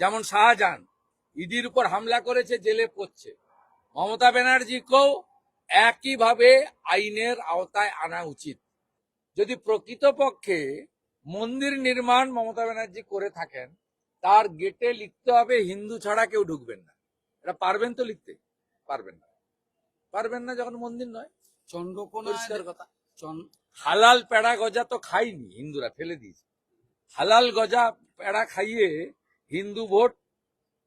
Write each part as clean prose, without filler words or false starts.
যেমন শাহজাহান ইডির উপর হামলা করেছে, জেলে পড়ছে। মমতা ব্যানার্জিকেও একইভাবে আইনের আওতায় আনা উচিত। যদি প্রকৃতপক্ষে মন্দির নির্মাণ মমতা ব্যানার্জি করে থাকেন, তার গেটে লিখতে হবে হিন্দু ছাড়া কেউ ঢুকবেন না। এটা পারবেন তো লিখতে? পারবেন না, পারবেন না যখন মন্দির নয়। পরিষ্কার কথা। হালাল পেড়া গজা তো খাইনি হিন্দুরা, ফেলে দিয়েছে। হালাল গজা পেড়া খাইয়ে হিন্দু ভোট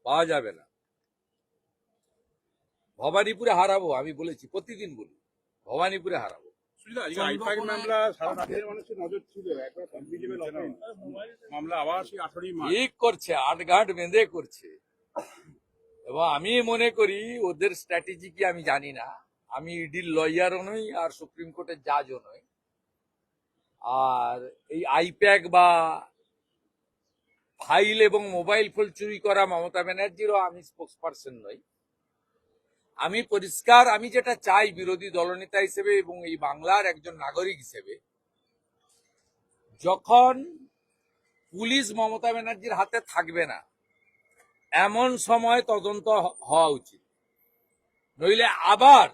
পাওয়া যাবে না। ভবানীপুরে হারাবো, আমি বলেছি, প্রতিদিন বলি ভবানীপুরে হারাবো। ঠিক করছে, আটঘাট বেঁধে করছে। এবং আমি মনে করি ওদের স্ট্র্যাটেজি কি আমি জানি না, আমি ইডির লয়ারও নই আর সুপ্রিম কোর্টের জাজও নই। আর এই আইপ্যাক বা ফাইল এবং মোবাইল ফোন চুরি করা মমতা ব্যানার্জিরও আমি স্পোক্সপারসন নই। আমি পরিষ্কার, আমি যেটা চাই বিরোধী দলনেতা হিসেবে এবং এই বাংলার একজন নাগরিক হিসেবে, যখন পুলিশ মমতা ব্যানার্জির হাতে থাকবে না এমন সময় তদন্ত হওয়া উচিত। নইলে আবার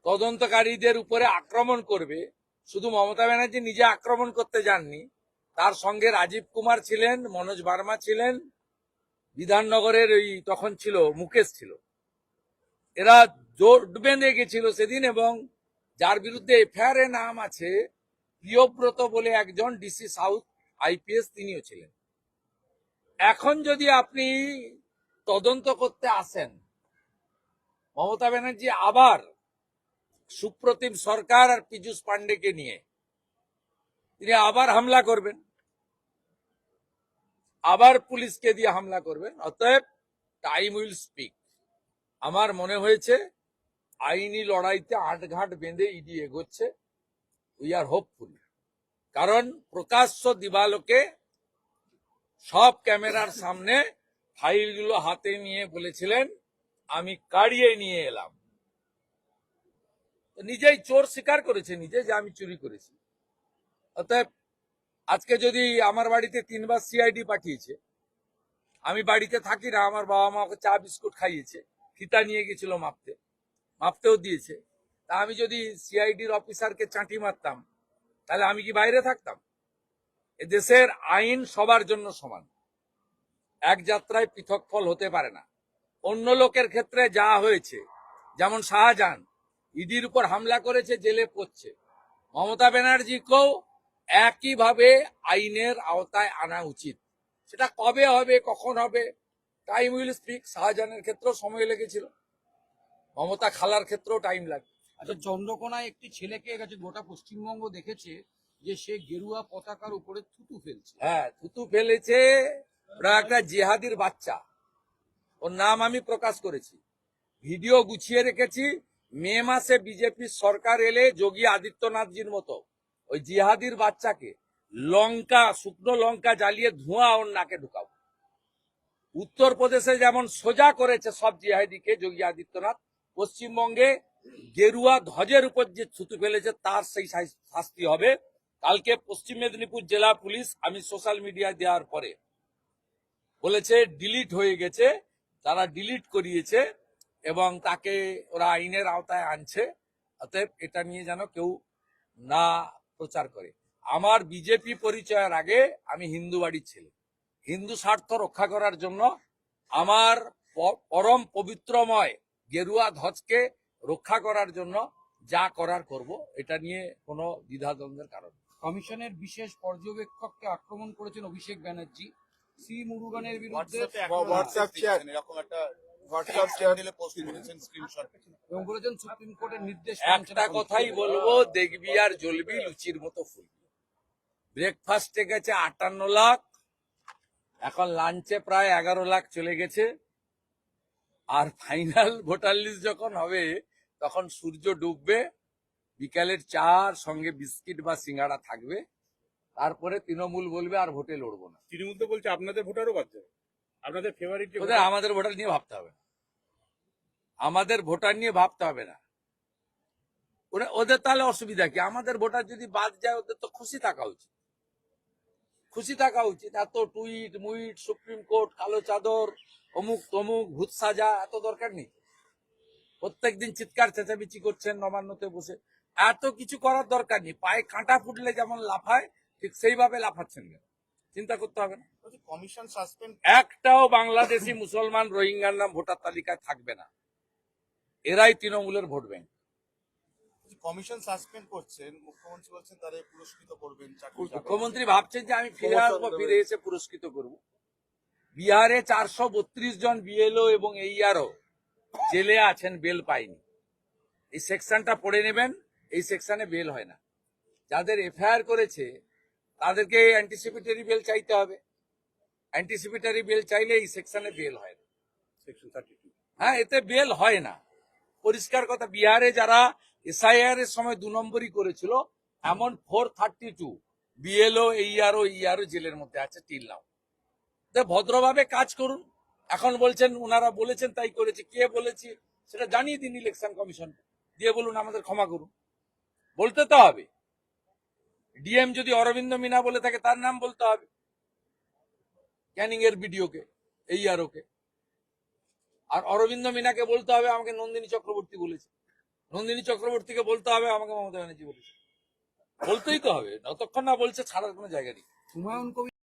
তদন্তকারীদের উপরে আক্রমণ করবে। শুধু মমতা ব্যানার্জি নিজে আক্রমণ করতে যাননি, তার সঙ্গে রাজীব কুমার ছিলেন, মনোজ বার্মা ছিলেন, বিধাননগরের ওই তখন ছিল মুকেশ ছিল। এরা জোট বেঁধে গেছিল সেদিন, এবং যার বিরুদ্ধে এফআইআর এর নাম আছে প্রিয়ব্রত বলে একজন ডিসি সাউথ আইপিএস, তিনিও ছিলেন। এখন যদি আপনি তদন্ত করতে আসেন, মমতা ব্যানার্জি আবার সুপ্রতিম সরকার আর পীযূষ পান্ডেকে নিয়ে তিনি আবার হামলা করবেন, আবার পুলিশকে দিয়ে হামলা করবেন। অতএব টাইম উইল স্পিক। আমার মনে হয়েছে আইনি লড়াইতে আটঘাট বেঁধে ইডি এগোচ্ছে। উই আর হোপফুল, কারণ প্রকাশ্য দিবালোকে সব ক্যামেরার সামনে ফাইলগুলো হাতে নিয়ে বলেছিলেন আমি কাড়িয়ে নিয়ে এলাম। নিজেই চোর স্বীকার করেছে নিজে যে আমি চুরি করেছি। অতএব আজকে যদি আমার বাড়িতে 3 বার সিআইডি পাঠিয়েছে, আমি বাড়িতে থাকি না, আমার বাবা মা ওকে চা বিস্কুট খাইয়েছে, ফিতা নিয়ে গেছিল মাপতেও দিয়েছে, তা আমি যদি সিআইডির অফিসারকে চাঁটি মারতাম তাহলে আমি কি বাইরে থাকতাম? এ দেশের আইন সবার জন্য সমান, এক যাত্রায় পৃথক ফল হতে পারে না। অন্য লোকের ক্ষেত্রে যা হয়েছে, যেমন শাহজাহান ইডির উপর হামলা করেছে, জেলে পড়ছে, মমতা ব্যানার্জিকেও একইভাবে আইনের আওতায় আনা উচিত। সেটা কবে হবে, কখন হবে, টাইম উইল স্পিক। শাহজাহানের ক্ষেত্রেও সময় লেগেছিল, মমতা খালার ক্ষেত্রেও টাইম লাগবে। আচ্ছা, চন্দ্রকোনায় একটি ছেলেকে গেছে গোটা পশ্চিমবঙ্গ দেখেছে যে সে গেরুয়া পতাকার উপরে থুতু ফেলছে। হ্যাঁ, থুতু ফেলেছে। ওরা একটা জিহাদির বাচ্চা, ওর নাম আমি প্রকাশ করেছি, ভিডিও গুছিয়ে রেখেছি। মে মাসে বিজেপি সরকার এলে যোগী আদিত্যনাথজির মতো ওই জিহাদির বাচ্চাকে শুকনো লঙ্কা জ্বালিয়ে ধোঁয়া ওর নাকে ঢুকাবো। উত্তরপ্রদেশে যেমন সোজা করেছে সব জিহাদিকে যোগী আদিত্যনাথ, পশ্চিমবঙ্গে গেরুয়া ধ্বজের উপর যে থুতু ফেলেছে তার সেই শাস্তি হবে। কালকে পশ্চিম মেদিনীপুর জেলা পুলিশ, আমি সোশ্যাল মিডিয়ায় দেওয়ার পরে বলেছে ডিলিট হয়ে গেছে, তারা ডিলিট করিয়েছে এবং তাকে ওরা আইনের আওতায় আনছে। অতএব এটা নিয়ে যেন কেউ না প্রচার করে। আমার বিজেপি পরিচয়ের আগে আমি হিন্দু বাড়ির ছেলে, হিন্দু স্বার্থ রক্ষা করার জন্য আমার পরম পবিত্রময় গেরুয়া ধ্বজকে রক্ষা করার জন্য যা করার করব, এটা নিয়ে কোনো দ্বিধাদ্বন্দ্বের কারণ নেই। কমিশনের বিশেষ পর্যবেক্ষককে আক্রমণ করেছেন অভিষেক ব্যানার্জি। সি মুরুগানের বিরুদ্ধে এবং বলেছেন সুপ্রিম কোর্টের নির্দেশ। একটা কথাই বলবো, দেখবি আর জ্বলবি লুচির মতো ফুলবি। ব্রেকফাস্টে গেছে 58 লাখ, এখন লাঞ্চে প্রায় 11 লাখ চলে গেছে। আর ফাইনাল ভোটার লিস্ট যখন হবে তখন সূর্য ডুববে, বিকালের চার সঙ্গে বিস্কিট বা সিঙ্গাড়া থাকবে, তারপরে তৃণমূল বলবে আর ভোটে লড়বো না। তৃণমূল তো বলছে আপনাদের ভোটারও বাদ যাবে, আপনাদের ফেভারিট। আমাদের ভোটার নিয়ে ভাবতে হবে না, আমাদের ভোটার নিয়ে ভাবতে হবে না। ওদের তাহলে অসুবিধা কি? আমাদের ভোটার যদি বাদ যায় ওদের তো খুশি থাকা উচিত। খুশি থাকা উচিত। এত টুইট মুইট, সুপ্রিম কোর্ট, কালো চাদর, অমুক তমুক, ভূত সাজা, এত দরকার নেই। প্রত্যেকদিন চিৎকার চেঁচামেচি করছেন নবান্নতে বসে, এত কিছু করার দরকার নেই। পায়ে কাঁটা ফুটলে যেমন লাফায়, ঠিক সেইভাবে লাফাচ্ছেন কেন? চিন্তা করতে হবে না। কমিশন সাসপেন্ড একটাও বাংলাদেশি মুসলমান রোহিঙ্গার নাম ভোটার তালিকায় থাকবে না। এরাই তৃণমূলের ভোট ব্যাংক। কমিশন সাসপেন্ড করছেন, মুখ্যমন্ত্রী বলছেন তারা পুরস্কৃত করবেন। মুখ্যমন্ত্রী ভাবছেন যে আমি ফিরে আসবো, ফিরে এসে পুরস্কৃত করব। বিহারে 432 জন বিএলও এবং এইআরও জেলে আছেন, বেল পায়নি। এই সেকশনটা পড়ে নেবেন, এই সেকশনে বেল হয় না। যাদের এফআইআর করেছে তাদেরকে অ্যান্টিসিপেটরি বেল চাইতে হবে। অ্যান্টিসিপেটরি বেল চাইলে এই সেকশনে বেল হয় না। সেকশন 32। হ্যাঁ, এতে বেল হয় না। পরিষ্কার কথা। বিহারে যারা এসআইআর এর সময় 2 নম্বরই করেছিল, এমন 432 বিএলও এইআরও জেলের মধ্যে আছে টিল নাও। ভদ্রভাবে কাজ করুন। এখন বলছেন ওনারা বলেছেন তাই করেছে, কে বলেছে সেটা জানিয়ে দিন ইলেকশন কমিশন, দিয়ে বলুন আমাদের ক্ষমা করুন। বলতে তো হবে। ডিএম যদি অরবিন্দ মিনা বলে থাকে তার নাম বলতে হবে, ক্যানিং এর বিডিওকে, এইআরওকে। আর অরবিন্দ মিনাকে বলতে হবে আমাকে নন্দিনী চক্রবর্তী বলেছে, নন্দিনী চক্রবর্তীকে বলতে হবে আমাকে মমতা ব্যানার্জি বলেছে। বলতেই তো হবে, যতক্ষণ না বলছে ছাড়ার কোনো জায়গা নেই। হুমায়ুন কবির